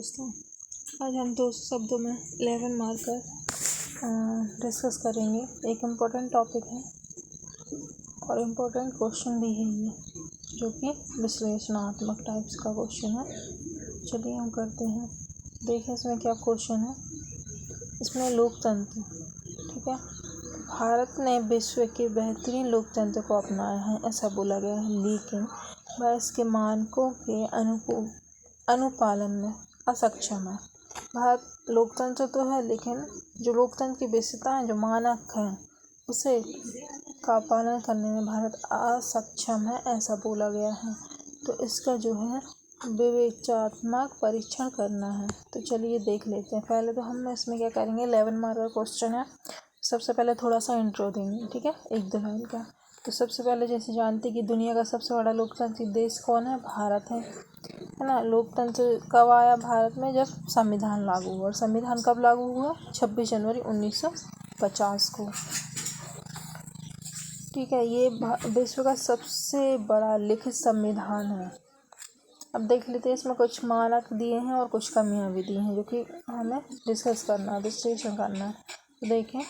दोस्तों, आज हम 2 शब्दों में 11 मार्कर डिस्कस करेंगे। एक इम्पोर्टेंट टॉपिक है और इम्पोर्टेंट क्वेश्चन भी है ये, जो कि विश्लेषणात्मक टाइप्स का क्वेश्चन है। चलिए हम करते हैं। देखिए इसमें क्या क्वेश्चन है। इसमें लोकतंत्र, ठीक है। भारत ने विश्व के बेहतरीन लोकतंत्र को अपनाया है, ऐसा बोला गया है, लेकिन वह इसके मानकों के अनुपालन में असक्षम है। भारत लोकतंत्र तो है, लेकिन जो लोकतंत्र की विशेषता है, जो मानक हैं, उसे का पालन करने में भारत असक्षम है, ऐसा बोला गया है। तो इसका जो है विवेचनात्मक परीक्षण करना है। तो चलिए देख लेते हैं। पहले तो हम इसमें क्या करेंगे, 11 मार्कर क्वेश्चन है। सबसे पहले थोड़ा सा इंट्रो देंगे, ठीक है, 1-2 लाइन का। तो सबसे पहले जैसे जानते हैं कि दुनिया का सबसे बड़ा लोकतांत्रिक देश कौन है? भारत है ना। लोकतंत्र कब आया भारत में? जब संविधान लागू हुआ। और संविधान कब लागू हुआ? 26 जनवरी 1950 को, ठीक है। ये विश्व का सबसे बड़ा लिखित संविधान है। अब देख लेते हैं, इसमें कुछ मानक दिए हैं और कुछ कमियां भी दी हैं, जो कि हमें डिस्कस करना है, विश्लेषण करना है। तो देखें,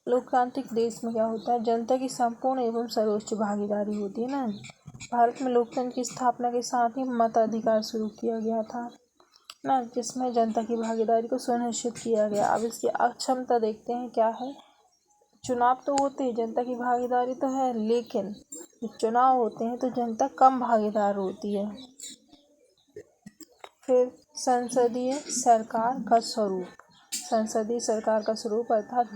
लोकतांत्रिक देश में क्या होता है? जनता की संपूर्ण एवं सर्वोच्च भागीदारी होती है ना। भारत में लोकतंत्र की स्थापना के साथ ही मताधिकार शुरू किया गया था ना, जिसमें जनता की भागीदारी को सुनिश्चित किया गया। अब इसकी अक्षमता देखते हैं क्या है। चुनाव तो होते हैं, जनता की भागीदारी तो है, लेकिन जब चुनाव होते हैं तो जनता कम भागीदार होती है। फिर संसदीय सरकार का स्वरूप। संसदीय सरकार का स्वरूप अर्थात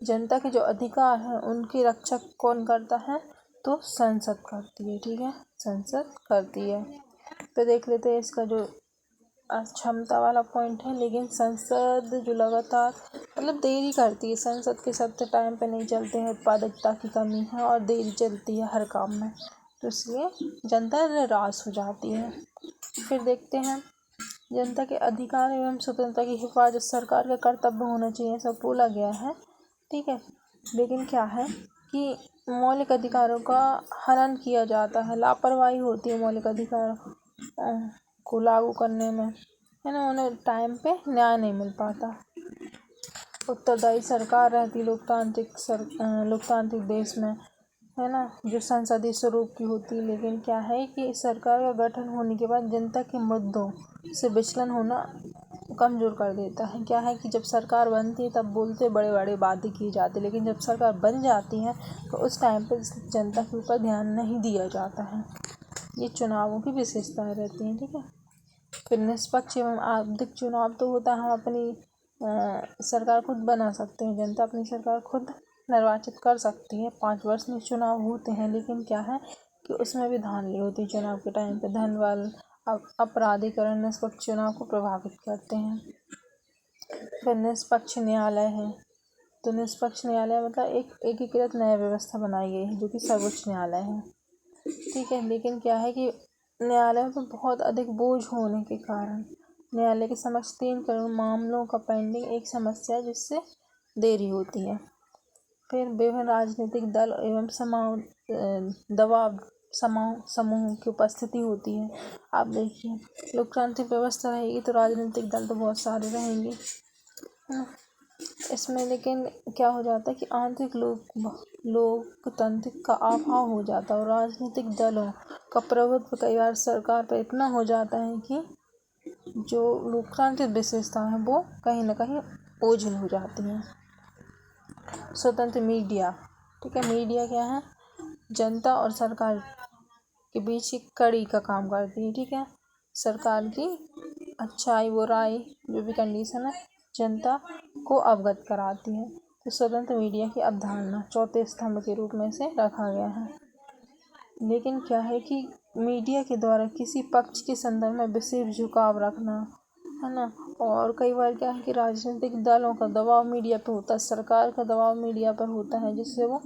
जनता के जो अधिकार हैं उनकी रक्षा कौन करता है? तो संसद करती है, ठीक है, संसद करती है। तो देख लेते हैं इसका जो क्षमता वाला पॉइंट है। लेकिन संसद जो लगातार देरी करती है, संसद के सत्य टाइम पे नहीं चलते हैं, उत्पादकता की कमी है और देरी चलती है हर काम में, तो इसलिए जनता निराश हो जाती है। फिर देखते हैं, जनता के अधिकार एवं स्वतंत्रता की हिफाजत सरकार का कर्तव्य होना चाहिए, सब बोला गया है, ठीक है। लेकिन क्या है कि मौलिक अधिकारों का हनन किया जाता है, लापरवाही होती है मौलिक अधिकार को लागू करने में, है ना। उन्हें टाइम पे न्याय नहीं मिल पाता। उत्तरदायी सरकार रहती लोकतांत्रिक देश में, है ना, जो संसदीय स्वरूप की होती है। लेकिन क्या है कि सरकार का गठन होने के बाद जनता के मुद्दों से विचलन होना कमज़ोर कर देता है। क्या है कि जब सरकार बनती है तब बोलते बड़े बड़े बातें की जाती है, लेकिन जब सरकार बन जाती है तो उस टाइम पर जनता के ऊपर ध्यान नहीं दिया जाता है। ये चुनावों की विशेषताएं रहती हैं, ठीक है। फिर निष्पक्ष एवं आवधिक चुनाव तो होता है, हम अपनी सरकार खुद बना सकते हैं, जनता अपनी सरकार खुद निर्वाचित कर सकती है। 5 वर्ष में चुनाव होते हैं, लेकिन क्या है कि उसमें भी धांधली होती है चुनाव के टाइम पे। धन अपराधीकरण निष्पक्ष चुनाव को प्रभावित करते हैं। फिर निष्पक्ष न्यायालय है। तो निष्पक्ष न्यायालय मतलब एक एकीकृत न्याय व्यवस्था बनाई गई है, जो कि सर्वोच्च न्यायालय है, ठीक है। लेकिन क्या है कि न्यायालय पर बहुत अधिक बोझ होने के कारण न्यायालय के समक्ष 3 करोड़ मामलों का पेंडिंग एक समस्या है, जिससे देरी होती है। फिर विभिन्न राजनीतिक दल एवं दबाव समूह की उपस्थिति होती है। आप देखिए, लोकतांत्रिक व्यवस्था रहेगी तो राजनीतिक दल तो बहुत सारे रहेंगे, है ना। इसमें लेकिन क्या हो जाता है कि आंतरिक लोकतंत्र का अभाव हो जाता है और राजनीतिक दलों का प्रभुत्व कई बार सरकार पर इतना हो जाता है कि जो लोकतांत्रिक विशेषता है वो कहीं ना कहीं ओझल हो जाती हैं। स्वतंत्र मीडिया, ठीक है। मीडिया क्या है? जनता और सरकार के बीच एक कड़ी का काम करती है, ठीक है। सरकार की अच्छाई बुराई जो भी कंडीशन है जनता को अवगत कराती है। तो स्वतंत्र मीडिया की अवधारणा चौथे स्तंभ के रूप में से रखा गया है। लेकिन क्या है कि मीडिया के द्वारा किसी पक्ष के संदर्भ में विशेष झुकाव रखना, है ना। और कई बार क्या है कि राजनीतिक दलों का दबाव मीडिया पर होता है, सरकार का दबाव मीडिया पर होता है, जिससे वो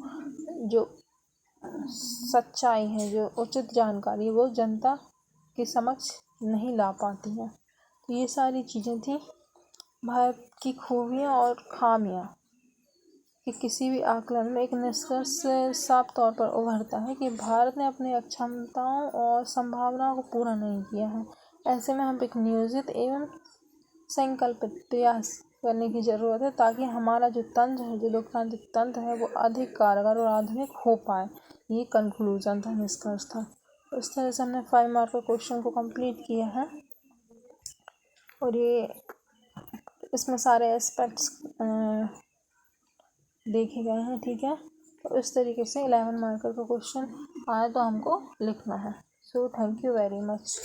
जो सच्चाई है, जो उचित जानकारी है, वो जनता के समक्ष नहीं ला पाती है। तो ये सारी चीज़ें थी भारत की खूबियाँ और खामियाँ। कि किसी भी आकलन में एक निष्कर्ष साफ तौर पर उभरता है कि भारत ने अपनी क्षमताओं और संभावनाओं को पूरा नहीं किया है। ऐसे में हम एक नियोजित एवं संकल्पित प्रयास करने की ज़रूरत है ताकि हमारा जो तंत्र है, जो लोकतांत्रिक तंत्र है, वो अधिक कारगर और आधुनिक हो पाए। ये कंक्लूजन था, निष्कर्ष था। इस तरह से हमने 5 मार्क के क्वेश्चन को कंप्लीट किया है और ये इसमें सारे एस्पेक्ट्स देखे गए हैं, ठीक है। तो इस तरीके से 11 मार्कर का क्वेश्चन आए तो हमको लिखना है। So thank you very much.